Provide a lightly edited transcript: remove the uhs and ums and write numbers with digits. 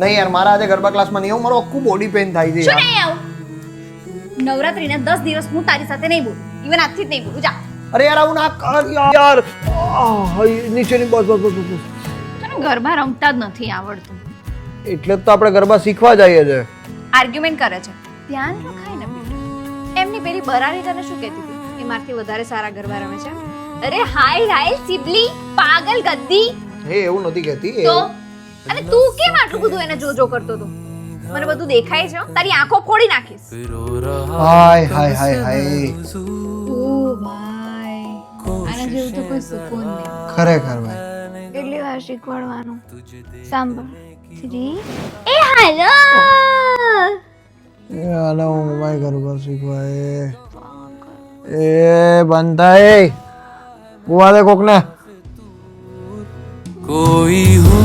નહીં યાર, મારા આજે ગરબા ક્લાસમાં નહીં આવું, મારો આખું બોડી પેઇન થાય છે શું યાર. નહીં આવું? નવરાત્રીના 10 દિવસ હું તારી સાથે નહીં બોલું. ઇવન આજથી જ નહીં બોલું. જા. અરે યાર આવું ના કર યાર. નીચેની બસ બસ બસ બસ. તને ગરબા રમતા જ નથી આવડતું. એટલે જ તો આપણે ગરબા શીખવા જઈએ છે. આર્ગ્યુમેન્ટ કરે છે. ધ્યાન રખાય ને બેટા. એમની પેલી બરારી તને શું કહેતી હતી? એ મારથી વધારે સારા ગરબા રમે છે. અરે હાય હાય સિબલી, પાગલ ગદ્દી. હે એવું નથી કહેતી. તો અને તું કેમ આટલું બધું એને જોજો કરતો હતો? મને બધું દેખાય છે. તારી આંખો ફોડી નાખીશ. હાય હાય હાય હાય. ઓ ભાઈ, આના જેવું તો કોઈ સુકૂન નહીં. ખરેખર ભાઈ. કેટલી વાર શીખવાડવાનું? સાંભળ. 3 એ હાલો. હાલો મોબાઈલ ગરબા શીખવાય. એ બનતા એ બુવા દે કોકને. कोई हो